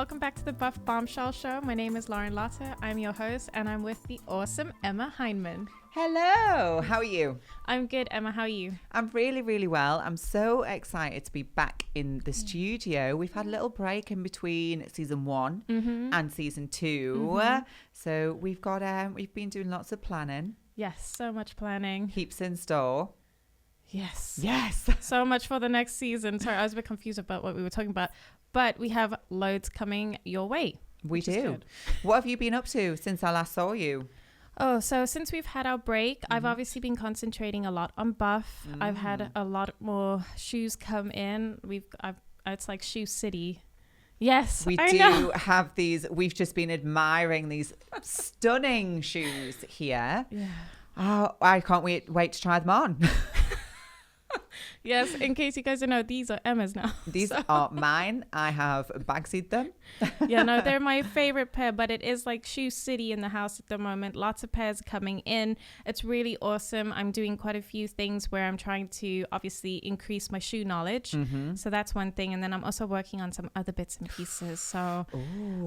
welcome back to the Buff Bombshell show. My name is Lauren Lotta. I'm your host, and I'm with the awesome Emma Hyndman. Hello, how are you? I'm good, Emma. How are you? I'm really, really well. I'm so excited to be back in the studio. We've had a little break in between season 1 and season 2. So we've been doing lots of planning. Yes, so much planning. Heaps in store. Yes. Yes. So much for the next season. Sorry, I was a bit confused about what we were talking about. But we have loads coming your way. We do. What have you been up to since I last saw you? Oh, so since we've had our break, I've obviously been concentrating a lot on Buff. I've had a lot more shoes come in. It's like Shoe City. Yes, we do have these. We've just been admiring these stunning shoes here. Yeah. Oh, I can't wait to try them on. Yes, in case you guys don't know, these are Emma's now. These are mine. I have bagsied them. Yeah, no, they're my favorite pair, but it is like Shoe City in the house at the moment. Lots of pairs coming in. It's really awesome. I'm doing quite a few things where I'm trying to obviously increase my shoe knowledge. So that's one thing. And then I'm also working on some other bits and pieces. So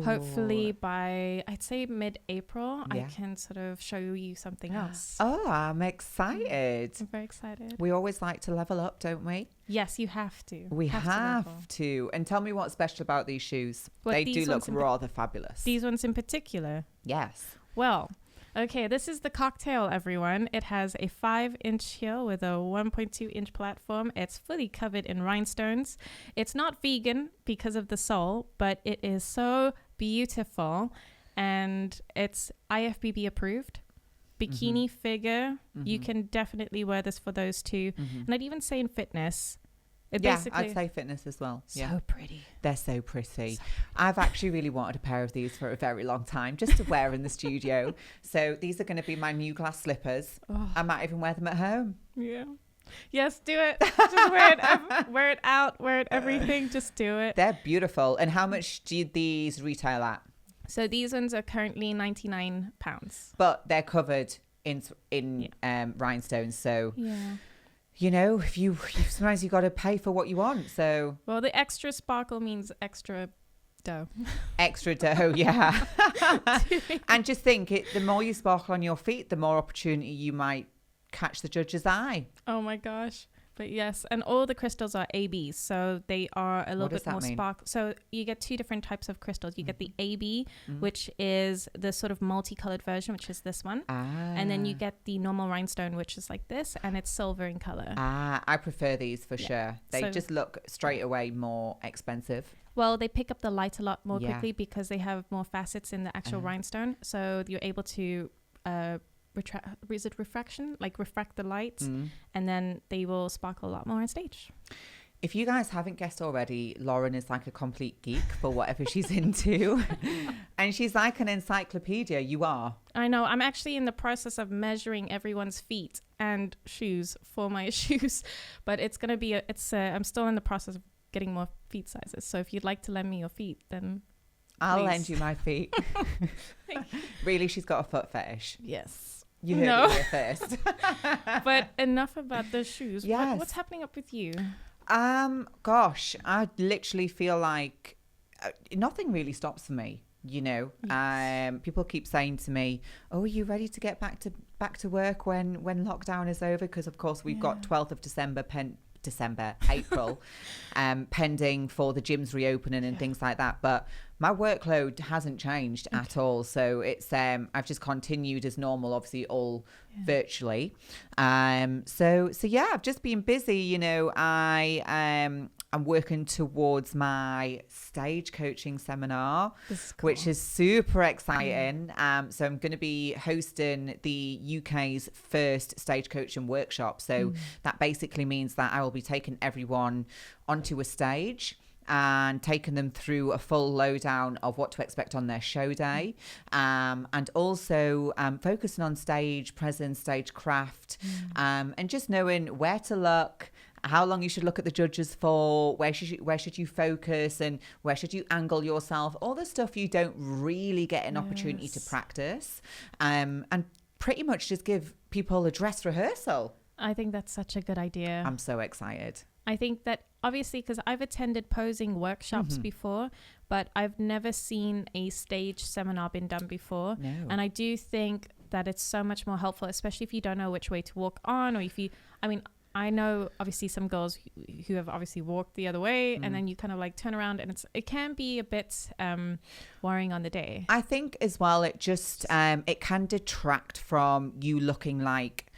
hopefully by, I'd say mid-April, I can sort of show you something else. Oh, I'm excited. I'm very excited. We always like to level up, don't we? Yes, you have to. We have to. And tell me what's special about these shoes. They do look rather fabulous. These ones in particular? Yes. Well, okay, this is the cocktail, everyone. It has a 5-inch heel with a 1.2-inch platform. It's fully covered in rhinestones. It's not vegan because of the sole, but it is so beautiful. And it's IFBB approved. Bikini figure. You can definitely wear this for those two. And I'd even say in fitness. I'd say fitness as well. So pretty. They're so pretty. I've actually really wanted a pair of these for a very long time just to wear in the studio. So these are going to be my new glass slippers. I might even wear them at home. Yeah. Yes, do it. Just wear it. Wear it out. Wear it everything. Just do it. They're beautiful. And how much do these retail at? So these ones are currently £99. But they're covered in rhinestones. So, you know, sometimes you got to pay for what you want. So, well, the extra sparkle means extra dough. Extra dough, yeah. And just think, the more you sparkle on your feet, the more opportunity you might catch the judge's eye. Oh my gosh. But yes, and all the crystals are ABs, so they are a little bit more sparkle. So you get two different types of crystals. You get the AB, which is the sort of multicolored version, which is this one. And then you get the normal rhinestone, which is like this, and it's silver in color. I prefer these for sure. They just look straight away more expensive. Well, they pick up the light a lot more quickly because they have more facets in the actual rhinestone. So you're able to... is it refraction? Like refract the light, and then they will sparkle a lot more on stage. If you guys haven't guessed already, Lauren is like a complete geek for whatever she's into. And she's like an encyclopedia. You are. I know. I'm actually in the process of measuring everyone's feet and shoes for my shoes. But it's going to be, I'm still in the process of getting more feet sizes. So if you'd like to lend me your feet, then I'll lend you my feet. Really, she's got a foot fetish. Yes. You heard it here first. But enough about the shoes. Yes. What's happening up with you? Gosh, I literally feel like nothing really stops me. You know, people keep saying to me, "Oh, are you ready to get back to work when lockdown is over?" Because of course we've got 12th of April, pending for the gyms reopening and things like that. But my workload hasn't changed at all. So it's, I've just continued as normal, obviously all virtually. So yeah, I've just been busy, you know. I'm working towards my stage coaching seminar, which is super exciting. So I'm going to be hosting the UK's first stage coaching workshop. So that basically means that I will be taking everyone onto a stage and taking them through a full lowdown of what to expect on their show day, and also focusing on stage presence, stage craft, and just knowing where to look, how long you should look at the judges for, where should you focus, and where should you angle yourself, all the stuff you don't really get an opportunity to practice, and pretty much just give people a dress rehearsal. I think that's such a good idea. I'm so excited. I think that obviously, because I've attended posing workshops before, but I've never seen a stage seminar been done before. No. And I do think that it's so much more helpful, especially if you don't know which way to walk on, or if you, I mean, I know obviously some girls who have obviously walked the other way, and then you kind of like turn around, and it can be a bit worrying on the day. I think as well, it just it can detract from you looking like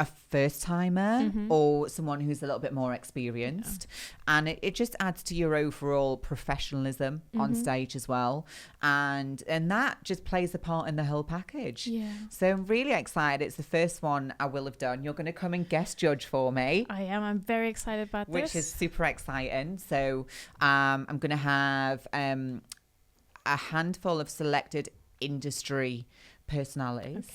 a first timer or someone who's a little bit more experienced, and it just adds to your overall professionalism on stage as well, and that just plays a part in the whole package. So I'm really excited. It's the first one I will have done. You're going to come and guest judge for me. I'm very excited about this, which is super exciting. So I'm going to have a handful of selected industry personalities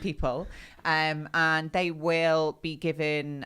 people, and they will be given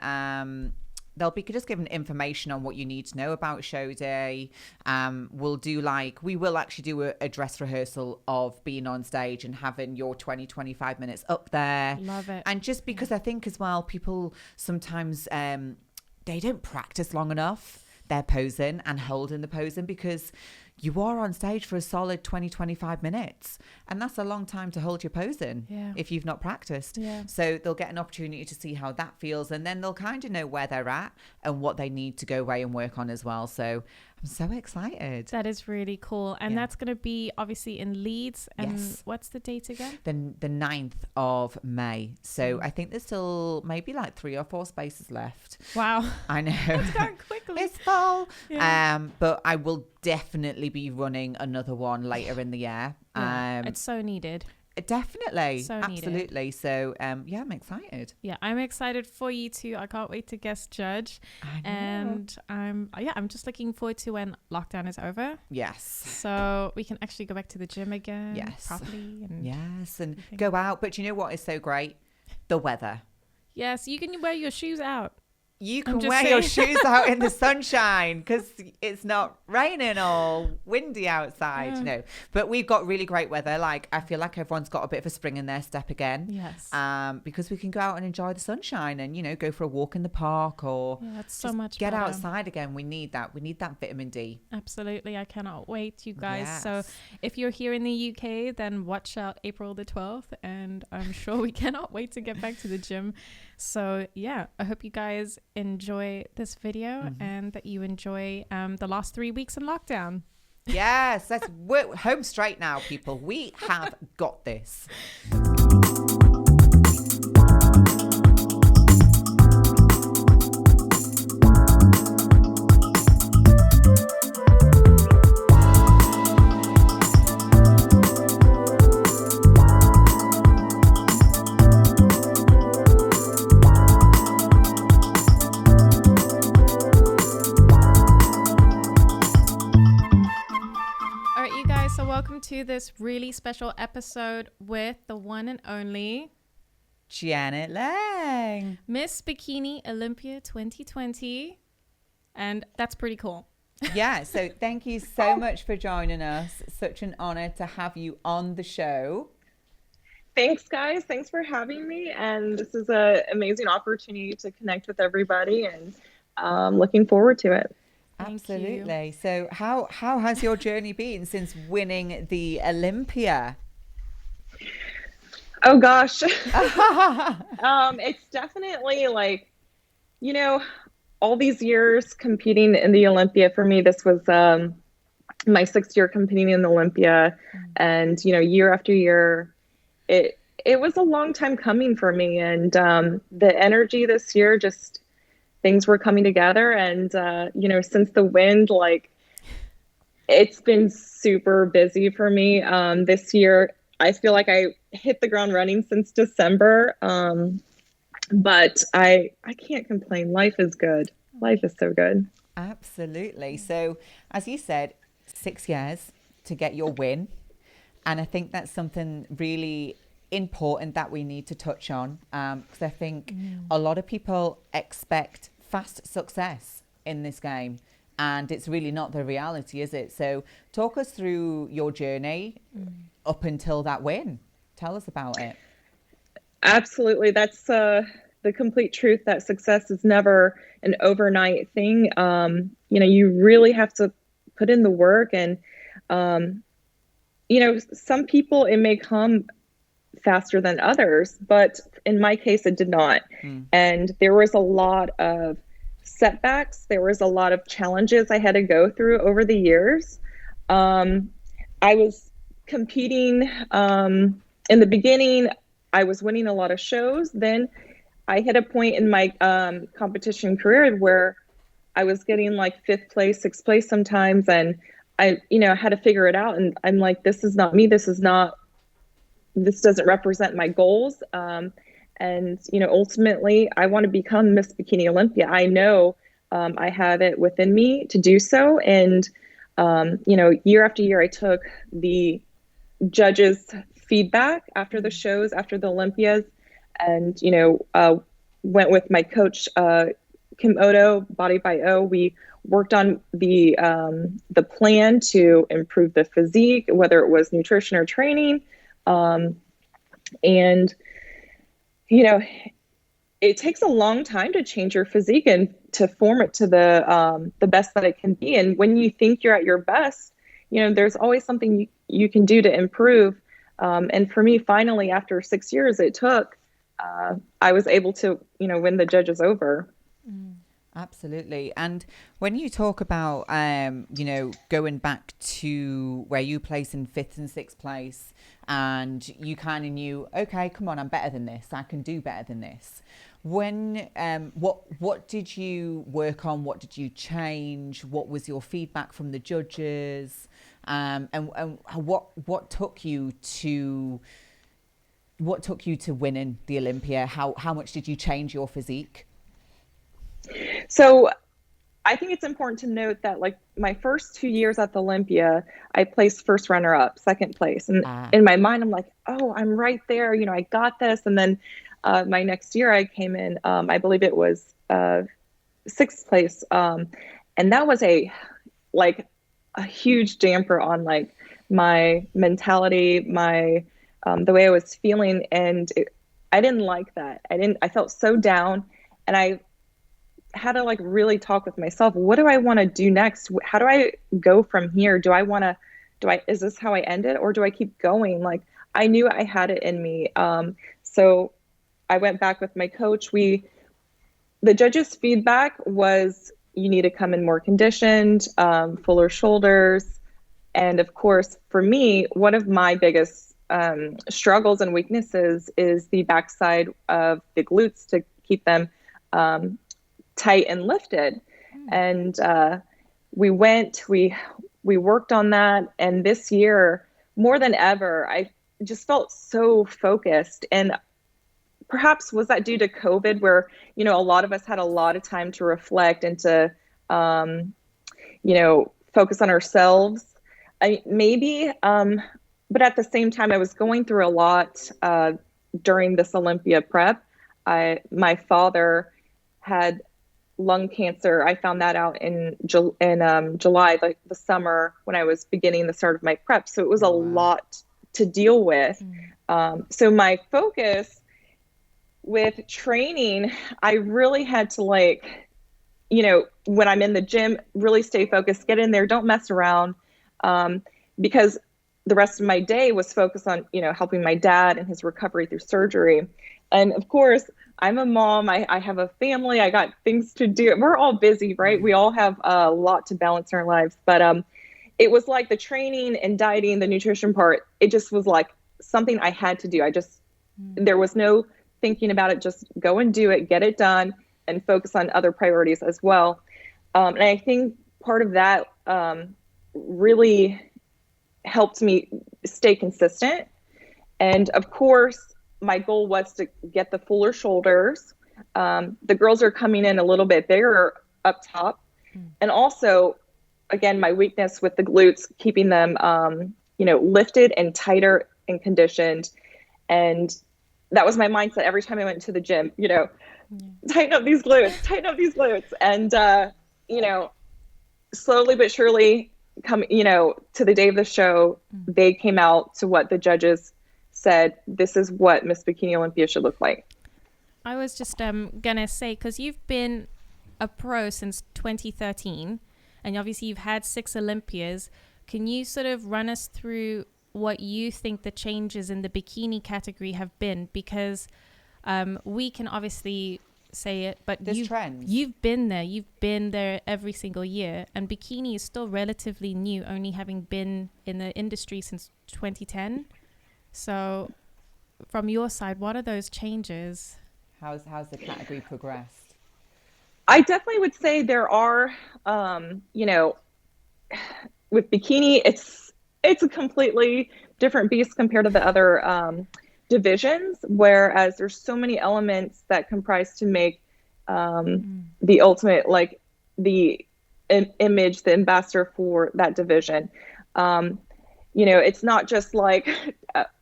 they'll be just given information on what you need to know about show day. We will actually do a dress rehearsal of being on stage and having your 20-25 minutes up there. Love it. And just because I think as well, people sometimes they don't practice long enough their posing and holding the posing, because you are on stage for a solid 20-25 minutes, and that's a long time to hold your posing if you've not practiced. So they'll get an opportunity to see how that feels, and then they'll kind of know where they're at and what they need to go away and work on as well. So I'm so excited. That is really cool. And that's going to be obviously in Leeds. And what's the date again? The 9th of May. So I think there's still maybe like 3 or 4 spaces left. Wow. I know. It's going quickly. It's full. But I will definitely be running another one later in the year. It's so needed. Definitely. So absolutely. needed. So I'm excited. I'm excited for you too. I can't wait to guest judge. I know. And I'm just looking forward to when lockdown is over. Yes. So we can actually go back to the gym again. Yes. Properly. And go out. But you know what is so great? The weather. Yes, you can wear your shoes out. You can wear your shoes out in the sunshine because it's not raining or windy outside. No, but we've got really great weather. Like, I feel like everyone's got a bit of a spring in their step again. Yes. Because we can go out and enjoy the sunshine and, go for a walk in the park or that's so much get better. outside again. We need that. We need that vitamin D. Absolutely. I cannot wait, you guys. Yes. So if you're here in the UK, then watch out April the 12th. And I'm sure we cannot wait to get back to the gym. So I hope you guys enjoy this video and that you enjoy the last 3 weeks in lockdown. Yes, let's work home straight now, people. We have got this. Welcome to this really special episode with the one and only Janet Lang, Miss Bikini Olympia 2020, and that's pretty cool. Yeah, so thank you so much for joining us. Such an honor to have you on the show. Thanks, guys. Thanks for having me, and this is an amazing opportunity to connect with everybody, and looking forward to it. Absolutely. So how has your journey been since winning the Olympia? Oh gosh. It's definitely like, all these years competing in the Olympia. For me, this was my 6th year competing in the Olympia, and year after year, it was a long time coming for me, and the energy this year, just things were coming together, and since the wind, like, it's been super busy for me this year. I feel like I hit the ground running since December, but I can't complain. Life is good. Life is so good. Absolutely. So as you said, 6 years to get your win, and I think that's something really important that we need to touch on, because I think a lot of people expect fast success in this game, and it's really not the reality, is it? So talk us through your journey up until that win. Tell us about it. Absolutely. That's the complete truth that success is never an overnight thing. You really have to put in the work, and some people, it may come faster than others, but in my case, it did not. And there was a lot of setbacks. There was a lot of challenges I had to go through over the years. I was competing in the beginning. I was winning a lot of shows. Then I hit a point in my competition career where I was getting like 5th place, 6th place sometimes, and I had to figure it out. And I'm like, this is not me. This doesn't represent my goals. And ultimately, I want to become Miss Bikini Olympia. I know I have it within me to do so. And year after year, I took the judges' feedback after the shows, after the Olympias, and went with my coach Kim Odo, Body by O. We worked on the plan to improve the physique, whether it was nutrition or training, and it takes a long time to change your physique and to form it to the best that it can be. And when you think you're at your best, there's always something you can do to improve. And for me, finally, after 6 years, it took, I was able to, win the judges over. Absolutely. And when you talk about, going back to where you place in 5th and 6th place, and you kind of knew, okay, come on, I'm better than this. I can do better than this. When, what did you work on? What did you change? What was your feedback from the judges? And what took you to winning the Olympia? How much did you change your physique? So I think it's important to note that like my first 2 years at the Olympia, I placed first runner up, 2nd place. And in my mind, I'm like, oh, I'm right there. I got this. And then my next year I came in, I believe it was 6th place. And that was a huge damper on like my mentality, my the way I was feeling. And I didn't like that. I felt so down, and I had to like really talk with myself. What do I want to do next? How do I go from here? Is this how I end it, or do I keep going? Like, I knew I had it in me. So I went back with my coach. The judges' feedback was, you need to come in more conditioned, fuller shoulders. And of course, for me, one of my biggest struggles and weaknesses is the backside of the glutes, to keep them tight and lifted. And we worked on that. And this year, more than ever, I just felt so focused. And perhaps was that due to COVID, where, a lot of us had a lot of time to reflect and to, focus on ourselves. Maybe, but at the same time, I was going through a lot during this Olympia prep. My father had lung cancer. I found that out in July, like the summer when I was beginning the start of my prep. So it was a lot to deal with. So my focus with training, I really had to when I'm in the gym, really stay focused, get in there, don't mess around. Because the rest of my day was focused on, helping my dad and his recovery through surgery. And of course, I'm a mom. I have a family. I got things to do. We're all busy, right? We all have a lot to balance in our lives. But it was like the training and dieting, the nutrition part, it just was like something I had to do. There was no thinking about it. Just go and do it, get it done, and focus on other priorities as well. And I think part of that really helped me stay consistent. And of course, my goal was to get the fuller shoulders. The girls are coming in a little bit bigger up top. And also, again, my weakness with the glutes, keeping them, lifted and tighter and conditioned. And that was my mindset every time I went to the gym, tighten up these glutes. And, slowly but surely to the day of the show, they came out to what the judges said, this is what Miss Bikini Olympia should look like. I was just gonna say, because you've been a pro since 2013, and obviously you've had 6 Olympias. Can you sort of run us through what you think the changes in the bikini category have been? Because we can obviously say it, but you've been there every single year, and bikini is still relatively new, only having been in the industry since 2010. So from your side, what are those changes? How's the category progressed? I definitely would say there are, with bikini, it's a completely different beast compared to the other divisions, whereas there's so many elements that comprise to make the ultimate, like the image, the ambassador for that division. It's not just like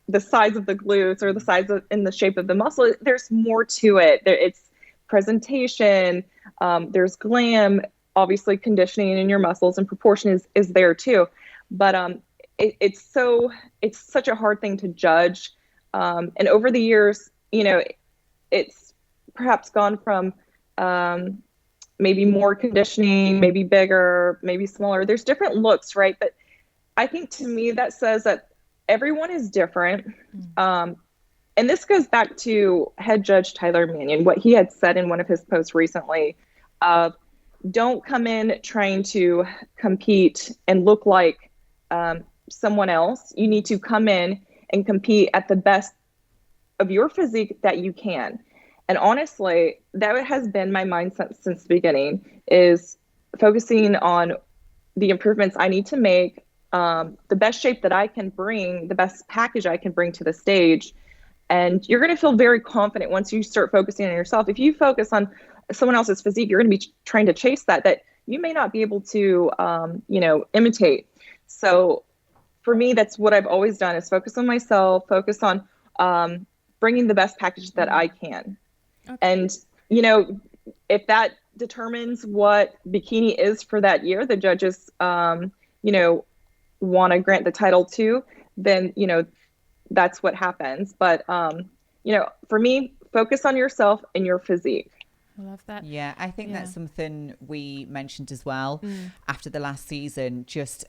the size of the glutes or the size of in the shape of the muscle. There's more to it. It's presentation. There's glam. Obviously, conditioning in your muscles and proportion is there too. But it's such a hard thing to judge. And over the years, it's perhaps gone from maybe more conditioning, maybe bigger, maybe smaller. There's different looks, right? But I think to me that says that everyone is different. And this goes back to head judge Tyler Mannion, what he had said in one of his posts recently of don't come in trying to compete and look like someone else. You need to come in and compete at the best of your physique that you can. And honestly, that has been my mindset since the beginning, is focusing on the improvements I need to make, the best shape that I can bring, the best package I can bring to the stage. And you're going to feel very confident once you start focusing on yourself. If you focus on someone else's physique, you're going to be trying to chase that you may not be able to, imitate. So for me, that's what I've always done, is focus on myself, focus on bringing the best package that I can. Okay. And, if that determines what bikini is for that year, the judges, want to grant the title to, then, that's what happens. But, for me, focus on yourself and your physique. I love that. Yeah, I think that's something we mentioned as well after the last season. Just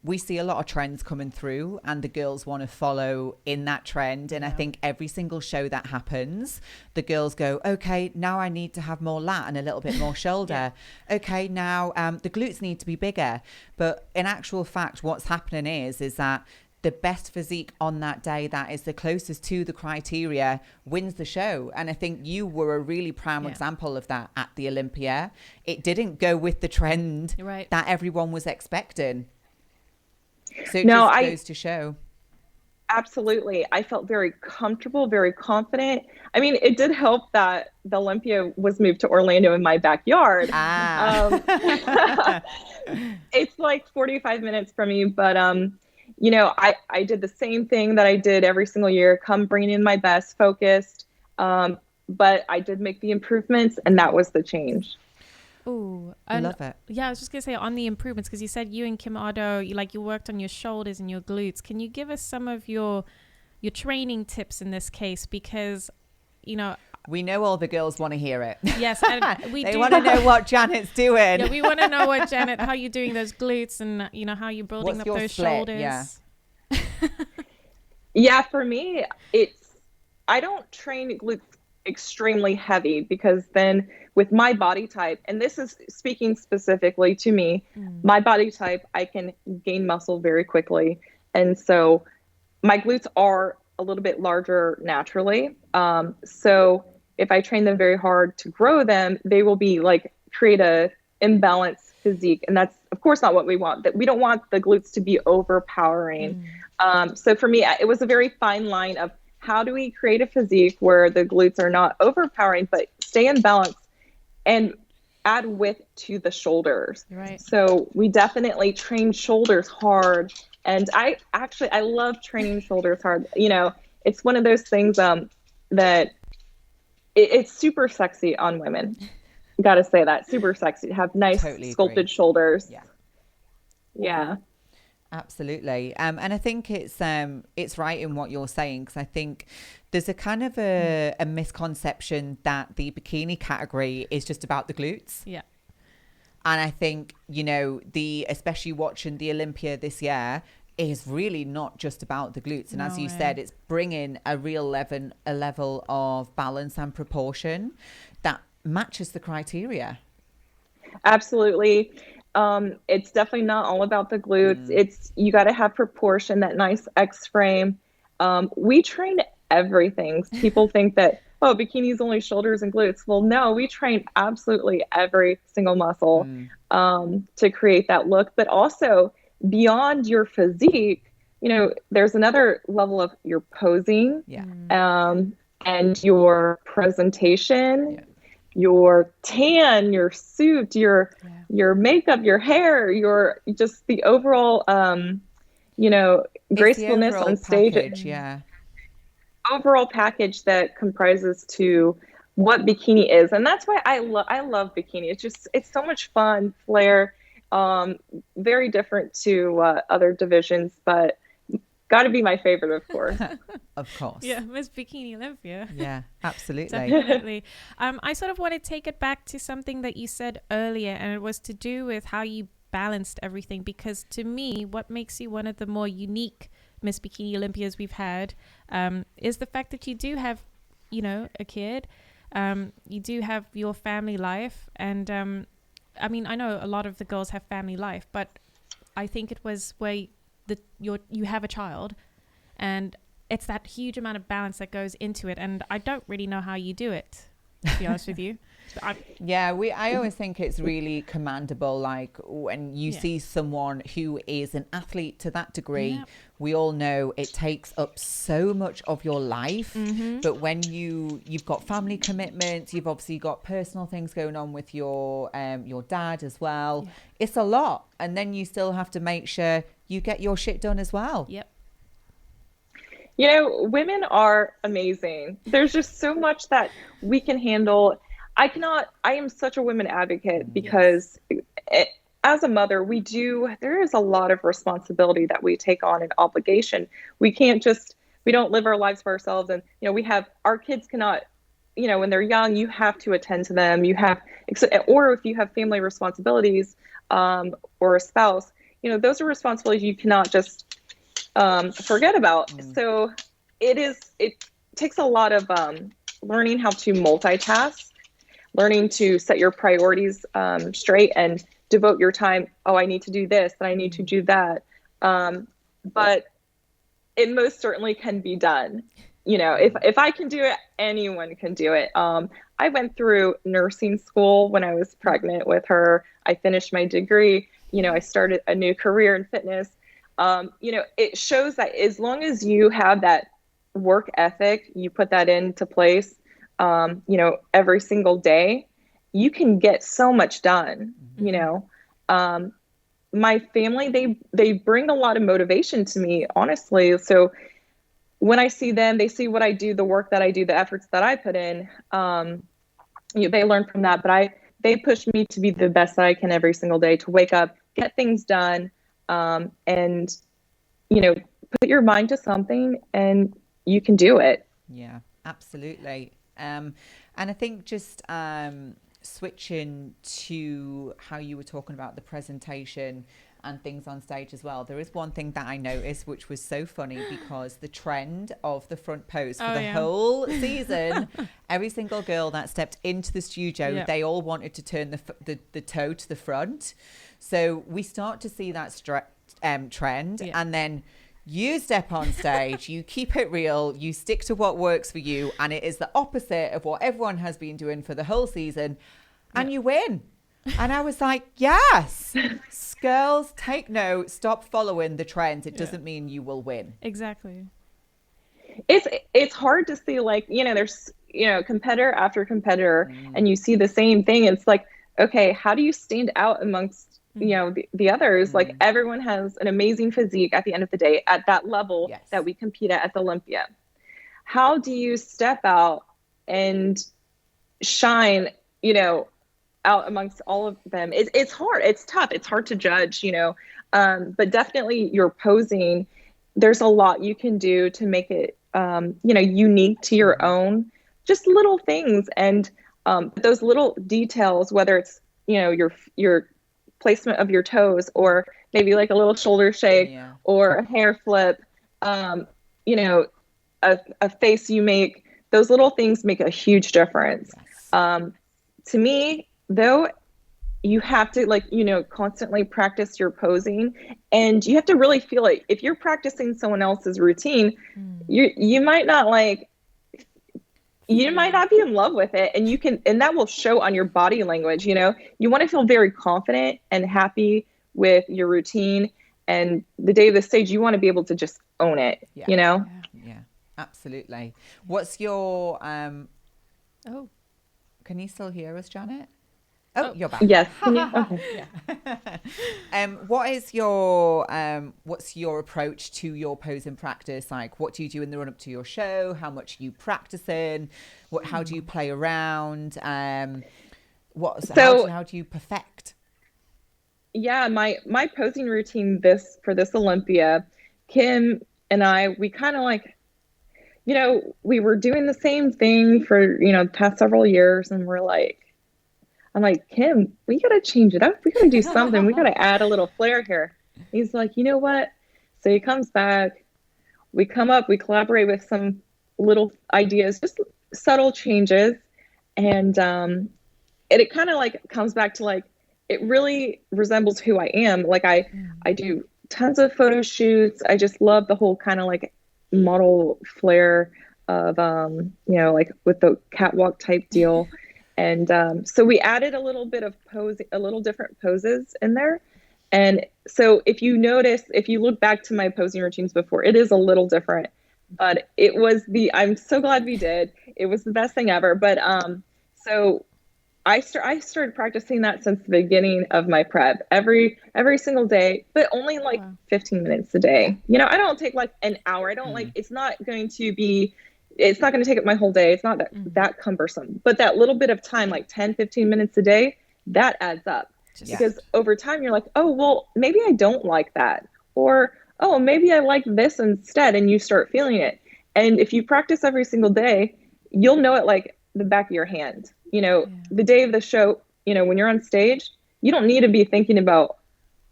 we see a lot of trends coming through, and the girls want to follow in that trend. And I think every single show that happens, the girls go, okay, now I need to have more lat and a little bit more shoulder. Okay, now the glutes need to be bigger. But in actual fact, what's happening is that the best physique on that day that is the closest to the criteria wins the show. And I think you were a really prime example of that at the Olympia. It didn't go with the trend that everyone was expecting. So it just goes to show. Absolutely. I felt very comfortable, very confident. I mean, it did help that the Olympia was moved to Orlando in my backyard. It's like 45 minutes from me, but I did the same thing that I did every single year, bringing in my best, focused. But I did make the improvements, and that was the change. Oh, I love it. Yeah, I was just going to say on the improvements, because you said you and Kim Otto, you worked on your shoulders and your glutes. Can you give us some of your training tips in this case? Because, we know all the girls want to hear it. Yes, and they want to know what Janet's doing. Yeah, we want to know what how you're doing those glutes, and how you're building up those shoulders. Yeah. Yeah, for me, I don't train glutes extremely heavy, because then with my body type, and this is speaking specifically to me, my body type, I can gain muscle very quickly. And so my glutes are a little bit larger naturally. So if I train them very hard to grow them, they will be create a imbalanced physique. And that's of course not what we want. That we don't want the glutes to be overpowering. So for me, it was a very fine line of how do we create a physique where the glutes are not overpowering, but stay in balance and add width to the shoulders. Right. So we definitely train shoulders hard. And I love training shoulders hard. It's one of those things that it's super sexy on women. Got to say that, super sexy to have nice sculpted shoulders. Yeah. Absolutely. And I think it's right in what you're saying, because I think there's a kind of a misconception that the bikini category is just about the glutes. Yeah. And I think, you know, especially watching the Olympia this year is really not just about the glutes. And as you said, it's bringing a real level of balance and proportion that matches the criteria. Absolutely. It's definitely not all about the glutes. You got to have proportion, that nice X frame. We train everything. People think that, oh, bikini's only shoulders and glutes. Well, no, we train absolutely every single muscle to create that look. But also beyond your physique, you know, there's another level of your posing and your presentation, your tan, your suit, your makeup, your hair, your just the overall, you know, gracefulness on stage. Package, overall package that comprises to what bikini is. And that's why I love bikini. It's so much fun, flair, very different to other divisions, but got to be my favorite, of course. Of course. Yeah, Miss Bikini Olympia. Yeah, absolutely. Definitely. I sort of want to take it back to something that you said earlier, and it was to do with how you balanced everything, because to me, what makes you one of the more unique Miss Bikini Olympias we've had is the fact that you do have, you know, a kid, you do have your family life, and I mean, I know a lot of the girls have family life, but I think it was where you have a child, and it's that huge amount of balance that goes into it, and I don't really know how you do it, to be honest with you. I always think it's really commendable, like when you see someone who is an athlete to that degree. We all know it takes up so much of your life, but when you've got family commitments, you've obviously got personal things going on with your dad as well. It's a lot, and then you still have to make sure you get your shit done as well. You know, women are amazing. There's just so much that we can handle. I am such a women advocate because as a mother, there is a lot of responsibility that we take on, an obligation. We don't live our lives for ourselves. And, you know, our kids cannot, you know, when they're young, you have to attend to them. Or if you have family responsibilities or a spouse, you know, those are responsibilities you cannot just forget about. So it takes a lot of learning how to multitask, learning to set your priorities straight and devote your time. Oh, I need to do this and I need to do that. But it most certainly can be done. You know, if I can do it, anyone can do it. I went through nursing school when I was pregnant with her. I finished my degree. You know, I started a new career in fitness. You know, it shows that as long as you have that work ethic, you put that into place, you know, every single day, you can get so much done. You know, my family, they bring a lot of motivation to me, honestly. So when I see them, they see what I do, the work that I do, the efforts that I put in, you know, they learn from that, but they push me to be the best that I can every single day, to wake up, get things done, and, you know, put your mind to something and you can do it. Yeah, absolutely. And I think just switching to how you were talking about the presentation and things on stage as well, there is one thing that I noticed which was so funny, because the trend of the front pose for the whole season, every single girl that stepped into the studio, they all wanted to turn the toe to the front. So we start to see that trend, and then you step on stage, you keep it real, you stick to what works for you, and it is the opposite of what everyone has been doing for the whole season, and you win. And I was like, yes, girls, take note, stop following the trends. It doesn't mean you will win. Exactly. It's hard to see, like, you know, there's, you know, competitor after competitor, and you see the same thing. It's like, okay, how do you stand out amongst, you know, the others? Like, everyone has an amazing physique at the end of the day at that level that we compete at the Olympia. How do you step out and shine, you know, out amongst all of them? It's hard. It's tough. It's hard to judge, you know, but definitely your posing there's a lot you can do to make it, unique to your own, just little things. And those little details, whether it's, your placement of your toes, or maybe like a little shoulder shake or a hair flip, a face you make, those little things make a huge difference. To me, though, you have to constantly practice your posing, and you have to really feel it. If you're practicing someone else's routine, you might not be in love with it, and that will show on your body language. You want to feel very confident and happy with your routine, and the day of the stage, you want to be able to just own it. Yeah, absolutely. What's your can you still hear us, Janet? Oh, you're back. Yes. Okay. What's your approach to your posing practice? Like, what do you do in the run up to your show? How much are you practicing? How do you play around? How do you perfect? Yeah, my posing routine for this Olympia, Kim and I, we kind of we were doing the same thing for, the past several years, and I'm like, Kim, we got to change it up. We got to do something. We got to add a little flair here. He's like, you know what? So he comes back, we come up, we collaborate with some little ideas, just subtle changes. And it kind of comes back to it really resembles who I am. I do tons of photo shoots. I just love the whole kind of model flair of, with the catwalk type deal. And so we added a little bit of a little different poses in there. And so if you look back to my posing routines before, it is a little different, but I'm so glad we did. It was the best thing ever. But so I started practicing that since the beginning of my prep, every single day, but only 15 minutes a day. I don't take an hour. I don't it's not going to take up my whole day. It's not that cumbersome, but that little bit of time, 10, 15 minutes a day, that adds up. Because over time you're like, oh, well, maybe I don't like that. Or, oh, maybe I like this instead. And you start feeling it. And if you practice every single day, you'll know it like the back of your hand. The day of the show, when you're on stage, you don't need to be thinking about,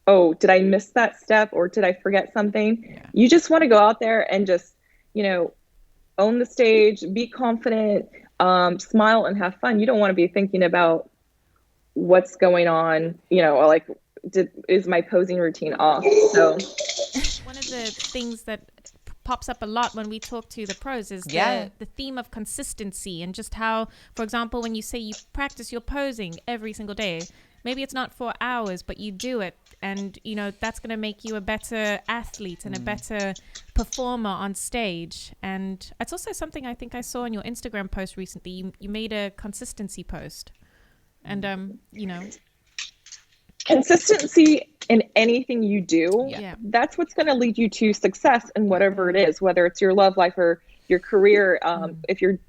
oh, did I miss that step or did I forget something? Yeah. You just want to go out there and just, own the stage, be confident, smile and have fun. You don't want to be thinking about what's going on, is my posing routine off? So one of the things that pops up a lot when we talk to the pros is the theme of consistency, and just how, for example, when you say you practice your posing every single day, maybe it's not for hours, but you do it, and that's going to make you a better athlete and a better performer on stage. And it's also something I think I saw in your Instagram post recently. You made a consistency post, and consistency in anything you do, that's what's going to lead you to success in whatever it is, whether it's your love life or your career. If you're,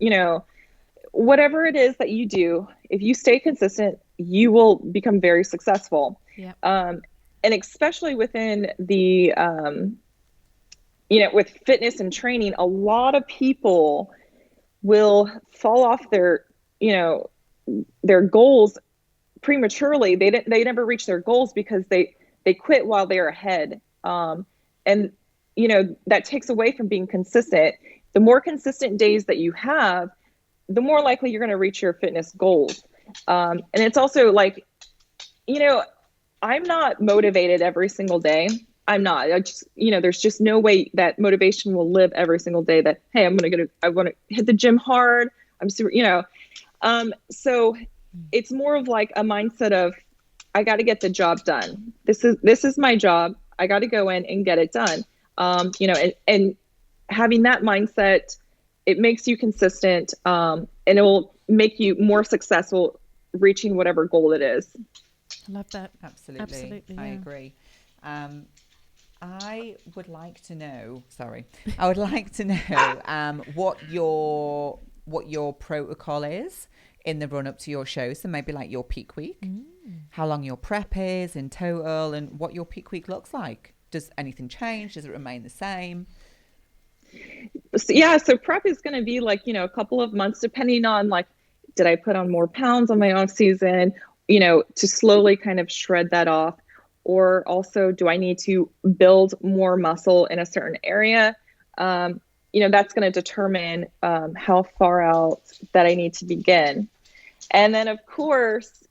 whatever it is that you do, if you stay consistent, you will become very successful. And especially within the, with fitness and training, a lot of people will fall off their goals prematurely. They never reach their goals because they quit while they're ahead. And that takes away from being consistent. The more consistent days that you have, the more likely you're going to reach your fitness goals. And it's also I'm not motivated every single day. I'm not. There's just no way that motivation will live every single day. That, hey, I want to hit the gym hard. I'm super, so it's more of a mindset of, I got to get the job done. This is my job. I got to go in and get it done. And having that mindset, it makes you consistent, and it will make you more successful reaching whatever goal it is. I love that. Absolutely. I agree. I would like to know what your protocol is in the run up to your show. So maybe your peak week, how long your prep is in total, and what your peak week looks like. does anything change? Does it remain the same? So prep is going to be like, a couple of months, depending on like, did I put on more pounds on my off season, to slowly kind of shred that off? Or also, do I need to build more muscle in a certain area? That's going to determine how far out that I need to begin. And then, of course,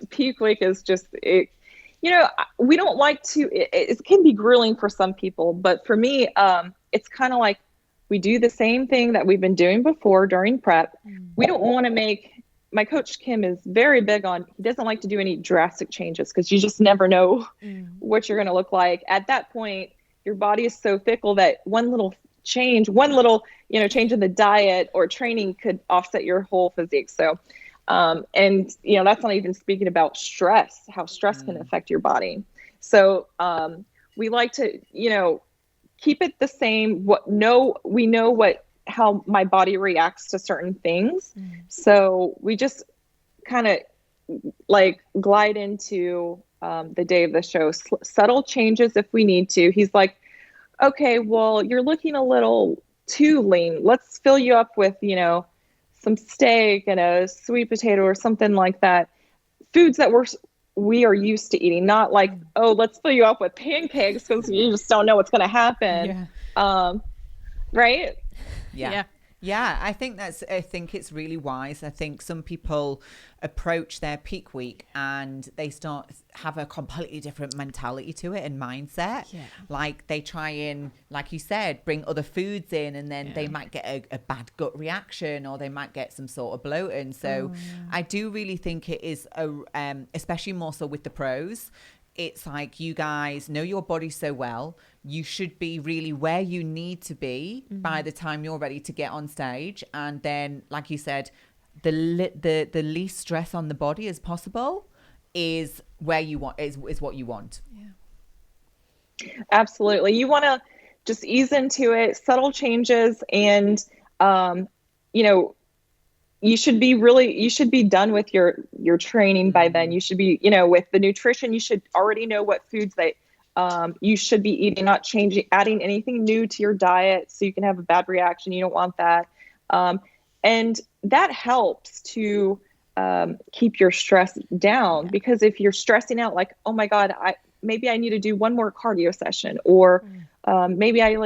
peak week is just, we don't like to, it can be grueling for some people, but for me, it's kind of like we do the same thing that we've been doing before during prep. We don't want to my coach Kim is very big on, he doesn't like to do any drastic changes because you just never know what you're going to look like. At that point, your body is so fickle that one little change in the diet or training could offset your whole physique. So, that's not even speaking about stress, how stress can affect your body. So, we like to, keep it the same. We know how my body reacts to certain things. So we just kind of like glide into the day of the show, subtle changes if we need to. He's like, okay, well, you're looking a little too lean. Let's fill you up with, some steak and a sweet potato or something like that. Foods that we are used to eating, not like, oh, let's fill you up with pancakes because you just don't know what's going to happen. Right? Yeah, I think it's really wise. I think some people approach their peak week and they have a completely different mentality to it and mindset. Like they try and, like you said, bring other foods in, and then they might get a bad gut reaction, or they might get some sort of bloating. So I do really think it is especially more so with the pros. It's like, you guys know your body so well. You should be really where you need to be by the time you're ready to get on stage. And then, like you said, the least stress on the body as possible is where you want, is what you want. Absolutely. You want to just ease into it, subtle changes, and, you should be done with your training by then. You should be, with the nutrition, you should already know what foods that you should be eating, not adding anything new to your diet so you can have a bad reaction. You don't want that. And that helps to keep your stress down, because if you're stressing out, like, oh my God, maybe I need to do one more cardio session, or maybe I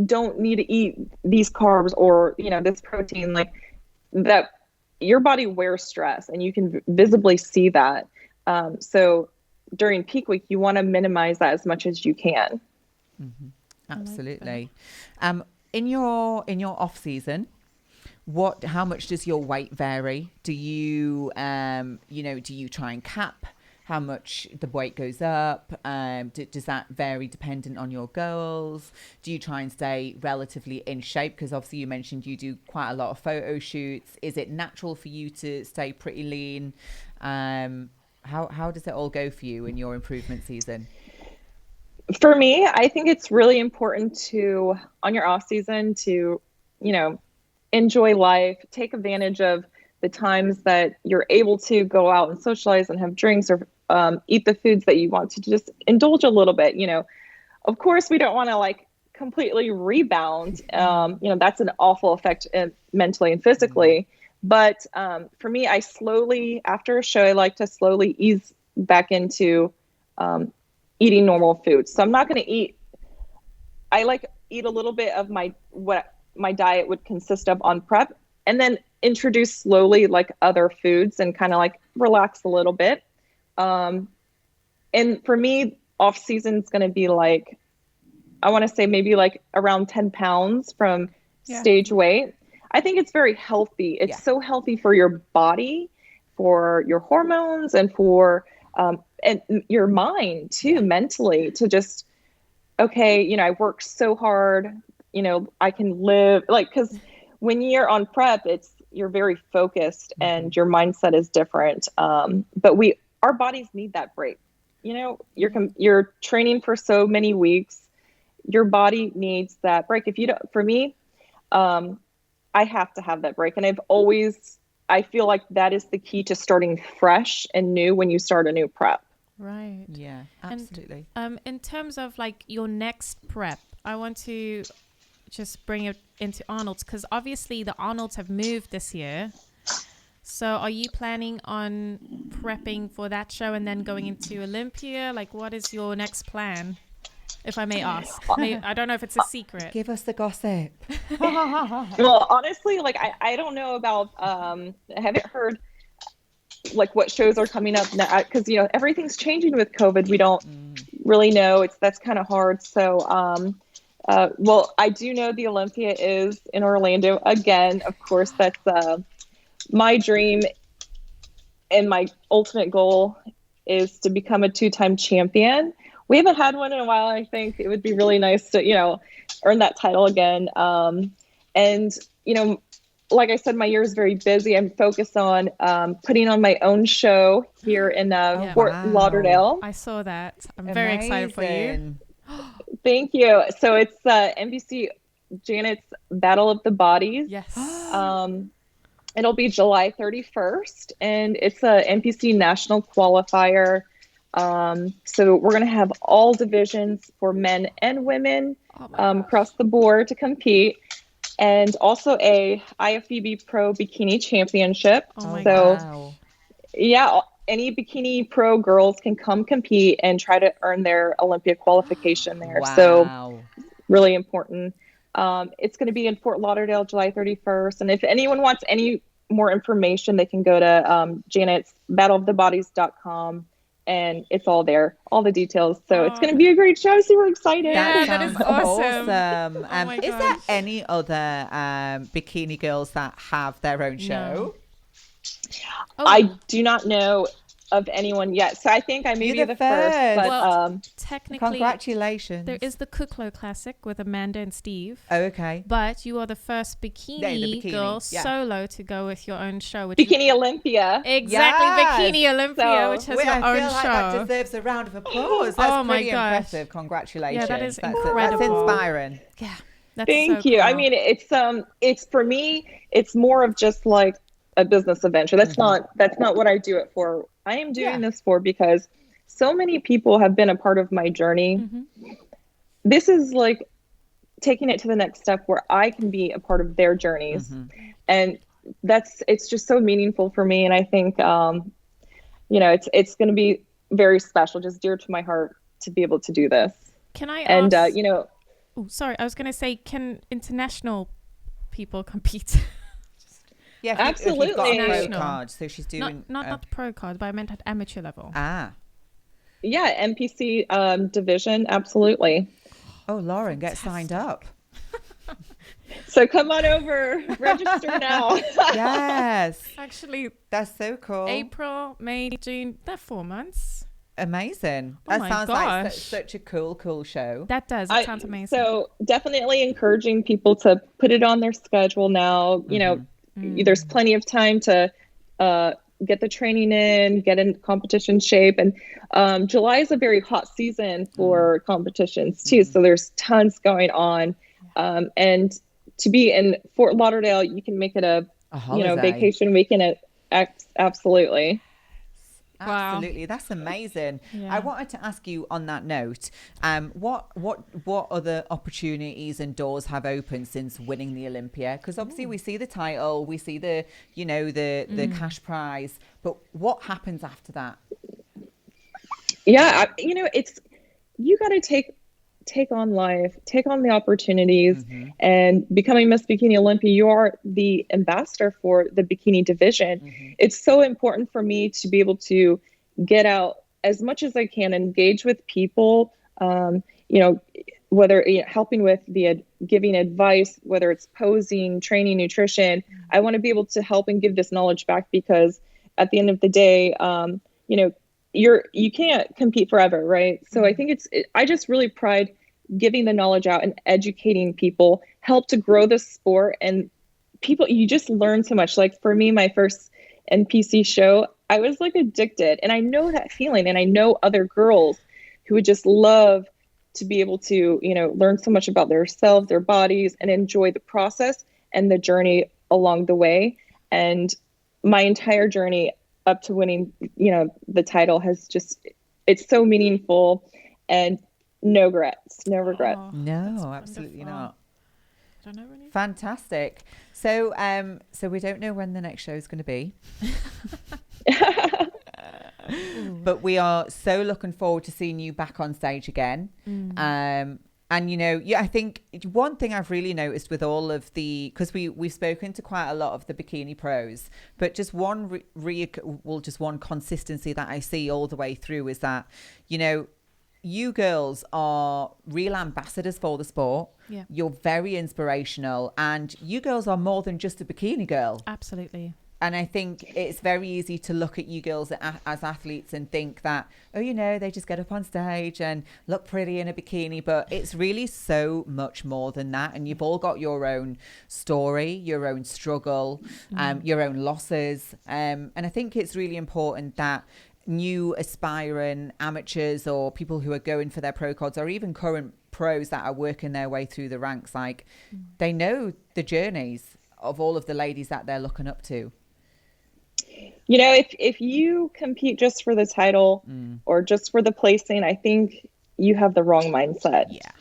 don't need to eat these carbs or, this protein, like, that your body wears stress and you can visibly see that. So during peak week, you want to minimize that as much as you can. Absolutely. In your off season, how much does your weight vary? Do you, do you try and cap how much the weight goes up? Does that vary dependent on your goals? Do you try and stay relatively in shape? Because obviously you mentioned you do quite a lot of photo shoots. Is it natural for you to stay pretty lean? How does it all go for you in your improvement season? For me, I think it's really important to, on your off season, to, enjoy life, take advantage of the times that you're able to go out and socialize and have drinks, or eat the foods that you want to, just indulge a little bit. Of course, we don't want to completely rebound. That's an awful effect mentally and physically. But for me, after a show, I like to slowly ease back into eating normal foods. So I'm not going to eat a little bit of what my diet would consist of on prep, and then introduce slowly other foods and kind of relax a little bit. And for me, off season is going to be I want to say maybe around 10 pounds from stage weight. I think it's very healthy. It's so healthy for your body, for your hormones, and for and your mind too, mentally, to just, okay, I worked so hard, I can live, because when you're on prep, you're very focused and your mindset is different. But our bodies need that break. You're training for so many weeks. Your body needs that break. If you don't, for me, I have to have that break. And I feel like that is the key to starting fresh and new when you start a new prep. Right. Yeah, absolutely. And in terms of like your next prep, I want to just bring it into Arnold's, because obviously the Arnold's have moved this year. So are you planning on prepping for that show and then going into Olympia? Like, what is your next plan, if I may ask? I don't know if it's a secret. Give us the gossip. Well, honestly, like I don't know about I haven't heard like what shows are coming up now, because everything's changing with COVID. We don't really know. That's kind of hard. So well, I do know the Olympia is in Orlando again. Of course, that's my dream, and my ultimate goal is to become a 2-time champion. We haven't had one in a while. I think it would be really nice to, earn that title again. And, like I said, my year is very busy. I'm focused on putting on my own show here in Fort Lauderdale. I saw that. I'm very excited for you. Thank you. So it's NBC Janet's Battle of the Bodies. Yes. It'll be July 31st, and it's a NPC national qualifier. So we're going to have all divisions for men and women across the board to compete, and also a IFBB Pro Bikini Championship. Wow. Yeah, any Bikini Pro girls can come compete and try to earn their Olympia qualification there. Wow. So really important. It's going to be in Fort Lauderdale, July 31st. And if anyone wants any more information, they can go to Janet's battleofthebodies.com, and it's all there, all the details. So it's going to be a great show. Super excited. That is awesome. Is there any other bikini girls that have their own show? No. I do not know of anyone yet. So I think I may be the first. But well, technically, congratulations. There is the Kuklo Classic with Amanda and Steve. Oh, okay. But you are the first bikini girl solo to go with your own show. Which Bikini Olympia. Exactly, Yes. Bikini Olympia, which has your I own feel like show. that deserves a round of applause. That's pretty impressive. Congratulations. Yeah, that is That's incredible. inspiring. Yeah. That's Thank so you. cool. I mean, it's for me, it's more of just like a business adventure. That's not what I do it for. I am doing this for because so many people have been a part of my journey. Mm-hmm. This is like taking it to the next step where I can be a part of their journeys. Mm-hmm. And it's just so meaningful for me. And I think, it's going to be very special, just dear to my heart to be able to do this. Can I ask? Oh, sorry. I was going to say, can international people compete? Yeah, absolutely. If you've got a pro card, so she's doing not the pro card, but I meant at amateur level. Ah. Yeah, NPC division, absolutely. Oh, Lauren, get signed up. So come on over, register now. Yes. Actually, that's so cool. April, May, June, they're 4 months. Amazing. Oh That sounds like such a cool show. That does. It sounds amazing. So definitely encouraging people to put it on their schedule now. There's plenty of time to get the training in, get in competition shape. And July is a very hot season for competitions too. So there's tons going on. And to be in Fort Lauderdale, you can make it a vacation weekend. Absolutely. Absolutely. That's amazing. Yeah. I wanted to ask you on that note, what other opportunities and doors have opened since winning the Olympia? Because obviously we see the title, we see the cash prize, but what happens after that? Yeah, it's, you got to take on life, take on the opportunities, and becoming Miss Bikini Olympia, you are the ambassador for the bikini division. It's so important for me to be able to get out as much as I can, engage with people, whether helping with the giving advice, whether it's posing, training, nutrition. I want to be able to help and give this knowledge back, because at the end of the day, you can't compete forever, right? So I think I just really pride giving the knowledge out and educating people, help to grow the sport. And people, you just learn so much. Like for me, my first NPC show, I was like addicted, and I know that feeling, and I know other girls who would just love to be able to, learn so much about themselves, their bodies, and enjoy the process and the journey along the way. And my entire journey up to winning, the title has just it's so meaningful, and no regrets. Oh, No, that's absolutely wonderful. not. I don't know really. Fantastic. So, so we don't know when the next show is going to be, but we are so looking forward to seeing you back on stage again. And, you know, yeah, I think one thing I've really noticed with all of the, because we've spoken to quite a lot of the bikini pros, but just one just one consistency that I see all the way through is that, you know, you girls are real ambassadors for the sport. Yeah. You're very inspirational, and you girls are more than just a bikini girl. Absolutely. And I think it's very easy to look at you girls as athletes and think that, oh, you know, they just get up on stage and look pretty in a bikini. But it's really so much more than that. And you've all got your own story, your own struggle, your own losses. And I think it's really important that new aspiring amateurs or people who are going for their pro cards, or even current pros that are working their way through the ranks, like they know the journeys of all of the ladies that they're looking up to. You know, if you compete just for the title or just for the placing, I think you have the wrong mindset. Yeah.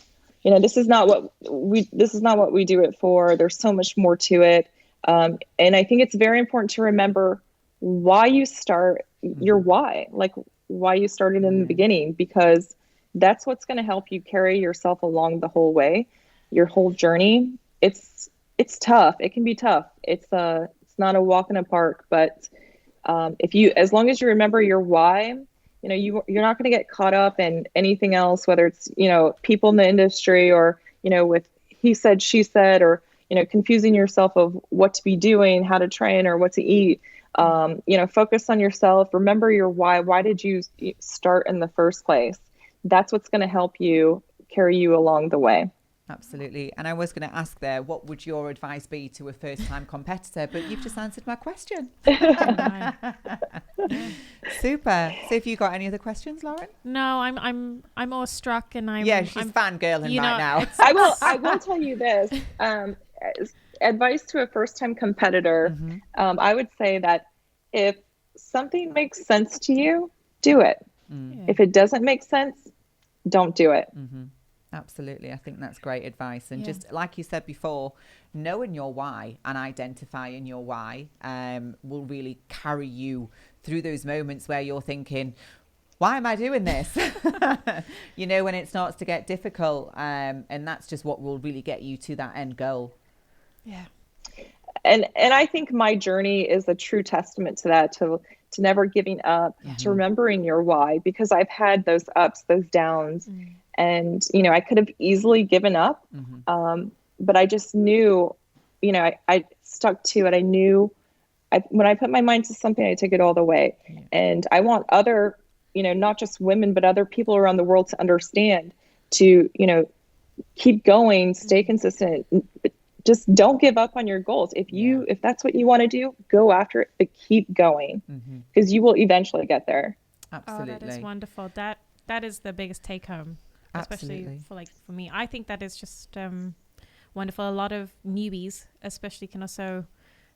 You know, this is not what we do it for. There's so much more to it. And I think it's very important to remember why you start, your why, like why you started in the beginning, because that's what's going to help you carry yourself along the whole way, your whole journey. It's tough. It can be tough. It's not a walk in the park, but as long as you remember your why, you know, you're not going to get caught up in anything else, whether it's, you know, people in the industry or, you know, with he said, she said, or, you know, confusing yourself of what to be doing, how to train, or what to eat. You know, focus on yourself. Remember your why. Why did you start in the first place? That's what's going to help you carry you along the way. Absolutely. And I was going to ask there, what would your advice be to a first-time competitor? But you've just answered my question. Super. So have you got any other questions, Lauren? No, I'm awestruck, and she's fangirling right now. I will tell you this. Advice to a first-time competitor. I would say that if something makes sense to you, do it. If it doesn't make sense, don't do it. Absolutely. I think that's great advice. And just like you said before, knowing your why and identifying your why will really carry you through those moments where you're thinking, why am I doing this? You know, when it starts to get difficult. And that's just what will really get you to that end goal. Yeah. And I think my journey is a true testament to that, to never giving up, to remembering your why, because I've had those ups, those downs. And, you know, I could have easily given up, but I just knew, you know, I stuck to it. I knew when I put my mind to something, I took it all the way. And I want other, you know, not just women, but other people around the world to understand, to, you know, keep going, stay consistent, just don't give up on your goals. If that's what you want to do, go after it, but keep going, because you will eventually get there. Absolutely. Oh, that is wonderful. That is the biggest take home. Especially for me. I think that is just wonderful. A lot of newbies especially can also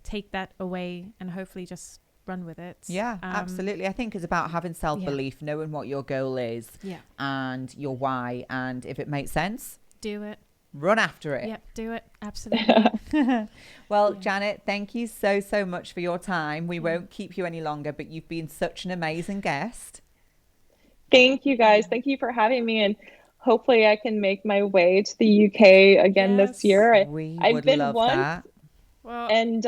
take that away and hopefully just run with it. Yeah, absolutely. I think it's about having self-belief, knowing what your goal is and your why, and if it makes sense, do it. Run after it. Yep, do it. Absolutely. Well, Janet, thank you so much for your time. We won't keep you any longer, but you've been such an amazing guest. Thank you, guys. Thank you for having me, and hopefully I can make my way to the UK again this year. I've been love once, that. Well, and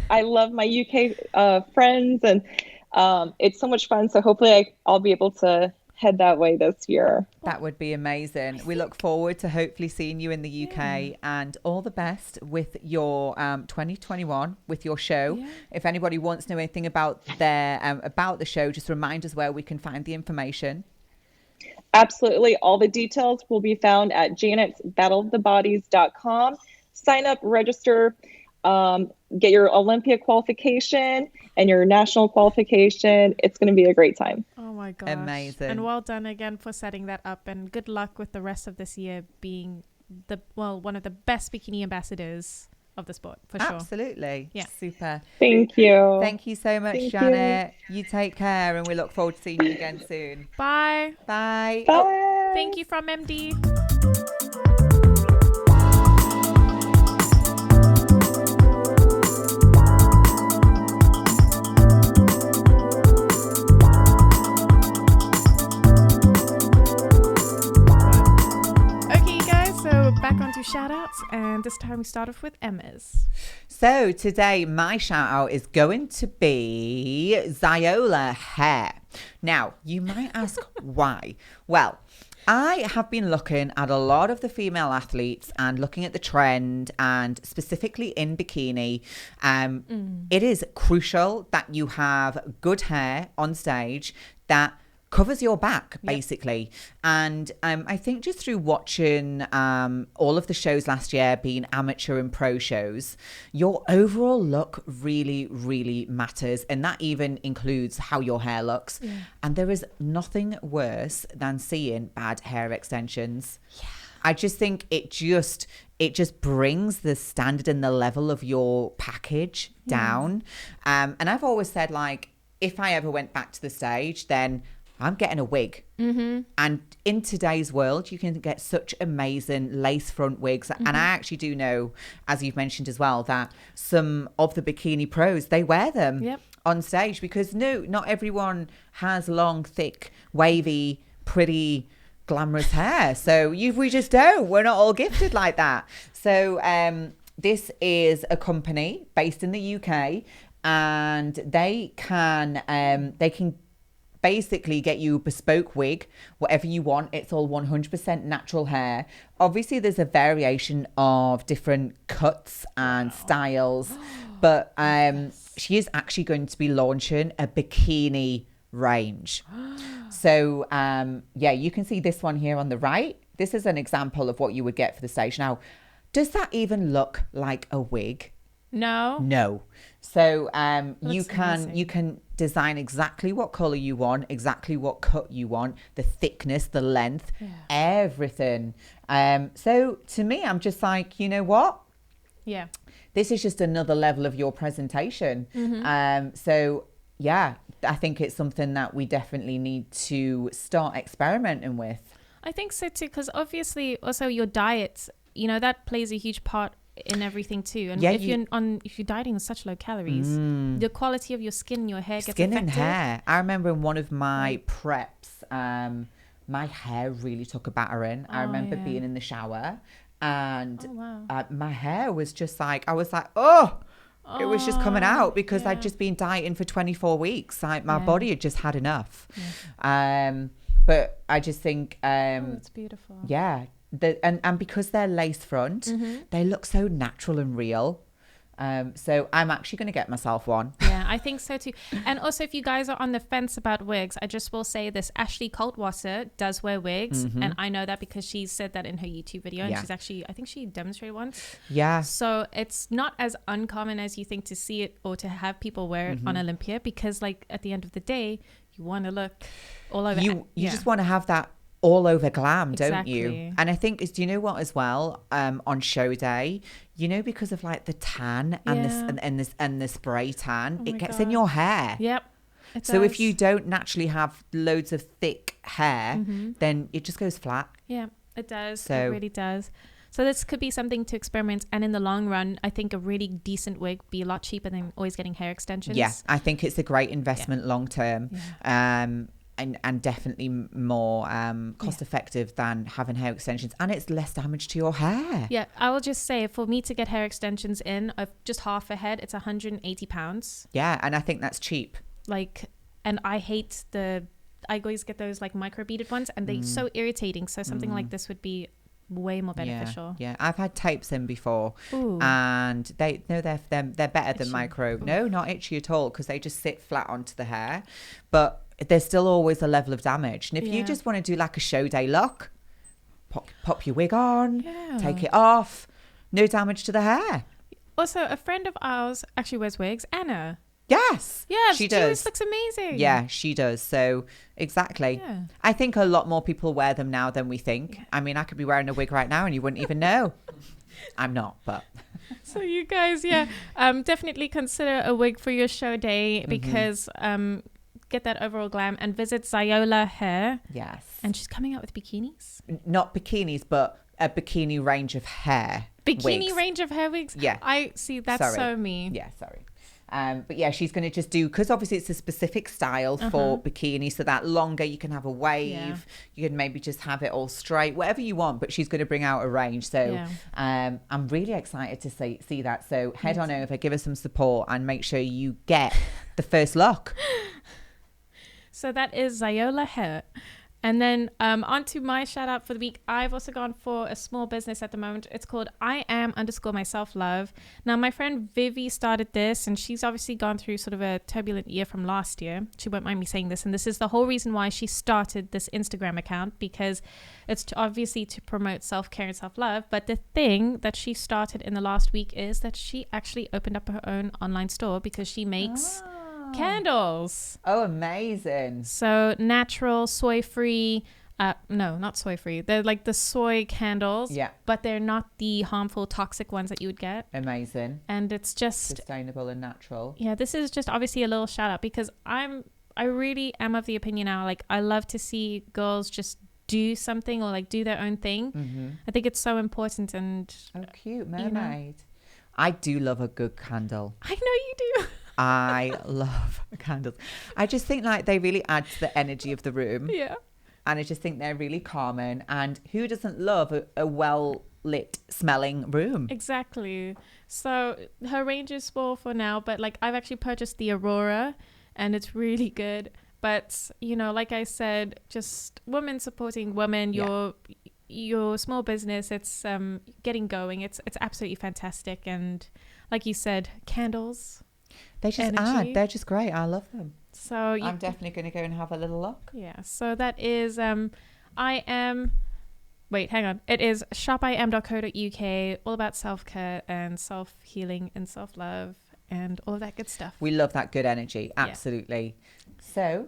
I love my UK friends, and it's so much fun. So hopefully I'll be able to head that way this year. That would be amazing. We look forward to hopefully seeing you in the UK, and all the best with your 2021 with your show. If anybody wants to know anything about the show, just remind us where we can find the information. Absolutely. All the details will be found at janetsbattleofthebodies.com. Sign up, register, get your Olympia qualification and your national qualification. It's going to be a great time. Oh my gosh. Amazing. And well done again for setting that up, and good luck with the rest of this year being one of the best bikini ambassadors of the sport for sure. Absolutely. Yeah. Super. Thank you. Thank you so much, Thank Janet. You take care, and we look forward to seeing you again soon. Bye. Bye. Bye. Oh, Thank you from MD. Okay, guys, so back onto shout outs, and this time we start off with Emma's. so today, my shout out is going to be Ziola Hair. Now, you might ask why. Well, I have been looking at a lot of the female athletes and looking at the trend, and specifically in bikini. It is crucial that you have good hair on stage that covers your back, basically. And I think just through watching all of the shows last year, being amateur and pro shows, your overall look really, really matters. And that even includes how your hair looks. Yeah. And there is nothing worse than seeing bad hair extensions. Yeah. I just think it just brings the standard and the level of your package down. And I've always said, like, if I ever went back to the stage, then I'm getting a wig. And in today's world, you can get such amazing lace front wigs. And I actually do know, as you've mentioned as well, that some of the bikini pros, they wear them on stage because not everyone has long, thick, wavy, pretty, glamorous hair. So we just don't. We're not all gifted like that. So this is a company based in the UK, and they can basically get you a bespoke wig, whatever you want. It's all 100% natural hair. Obviously, there's a variation of different cuts and styles, but she is actually going to be launching a bikini range. So, you can see this one here on the right. This is an example of what you would get for the stage. Now, does that even look like a wig? No. So you can design exactly what color you want, exactly what cut you want, the thickness, the length, everything. So to me, I'm just like, you know what? Yeah. This is just another level of your presentation. So yeah, I think it's something that we definitely need to start experimenting with. I think so too, because obviously also your diet, that plays a huge part in everything too. And if you're dieting with such low calories, the quality of your skin, your hair gets affected. Skin and hair. I remember in one of my preps, my hair really took a battering. I remember being in the shower, and my hair was just like, I was like, it was just coming out because I'd just been dieting for 24 weeks. Like my body had just had enough. But I just think, it's beautiful. Yeah. And because they're lace front, they look so natural and real. So I'm actually going to get myself one. Yeah, I think so too. And also, if you guys are on the fence about wigs, I just will say this: Ashley Coltwasser does wear wigs, and I know that because she said that in her YouTube video, and she's actually, I think she demonstrated once. Yeah. So it's not as uncommon as you think to see it or to have people wear it on Olympia, because like at the end of the day, you want to look all over. You just want to have that all over glam, don't you? And I think do you know what as well, on show day, because of like the tan and the spray tan, it gets in your hair. Yep. So if you don't naturally have loads of thick hair, then it just goes flat. Yeah, it does. So, it really does. So this could be something to experiment, and in the long run, I think a really decent wig would be a lot cheaper than always getting hair extensions. Yeah, I think it's a great investment long term. And definitely more cost effective than having hair extensions, and it's less damage to your hair. Yeah, I will just say, for me to get hair extensions in of just half a head, it's £180. Yeah, and I think that's cheap. And I hate I always get those like micro beaded ones, and they're so irritating. So something like this would be way more beneficial. Yeah, I've had tapes in before. Ooh. And they're better than micro. Ooh. No, not itchy at all, because they just sit flat onto the hair, but there's still always a level of damage. And if you just want to do like a show day look, pop your wig on, take it off, no damage to the hair. Also, a friend of ours actually wears wigs, Anna. Yes. Yeah, she does. Looks amazing. Yeah, she does. So exactly. Yeah. I think a lot more people wear them now than we think. Yeah. I mean, I could be wearing a wig right now and you wouldn't even know. I'm not, but So you guys, definitely consider a wig for your show day because get that overall glam and visit Zyola Hair. Yes. And she's coming out with bikinis. Not bikinis, but a bikini range of hair. Bikini wigs. range of hair wigs? Yeah. I see. That's so me. Yeah, sorry. But yeah, she's going to just do, because obviously it's a specific style for bikini, so that longer you can have a wave, you can maybe just have it all straight, whatever you want, but she's going to bring out a range. So I'm really excited to see that. So head on over, give us some support and make sure you get the first look. So that is Zyola Hair. And then on to my shout out for the week. I've also gone for a small business at the moment. It's called I am_my_self-love. Now, my friend Vivi started this, and she's obviously gone through sort of a turbulent year from last year. She won't mind me saying this. And this is the whole reason why she started this Instagram account, because it's obviously to promote self-care and self-love. But the thing that she started in the last week is that she actually opened up her own online store because she makes candles. Oh, amazing. So natural, soy-free, no, not soy-free. They're like the soy candles, but they're not the harmful, toxic ones that you would get. Amazing. And it's just sustainable and natural. Yeah, this is just obviously a little shout out because I really am of the opinion now, like I love to see girls just do something or like do their own thing. I think it's so important. And oh, cute mermaid. I do love a good candle. I know you do. I love candles. I just think like they really add to the energy of the room. Yeah. And I just think they're really calming. And who doesn't love a well lit smelling room? Exactly. So her range is small for now, but like I've actually purchased the Aurora and it's really good. But, you know, like I said, just women supporting women, your small business, it's getting going. It's absolutely fantastic. And like you said, candles. They just add. They're just great. I love them. So I'm definitely going to go and have a little look. Yeah. So that is It is shopim.co.uk, all about self-care and self-healing and self-love and all of that good stuff. We love that good energy. Absolutely. Yeah. So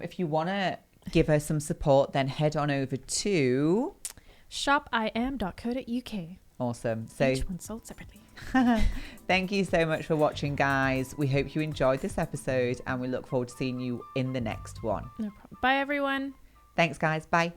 if you want to give us some support, then head on over to shopim.co.uk. Awesome. So each one sold separately. Thank you so much for watching, guys. We hope you enjoyed this episode and we look forward to seeing you in the next one. No problem. Bye, everyone. Thanks, guys. Bye.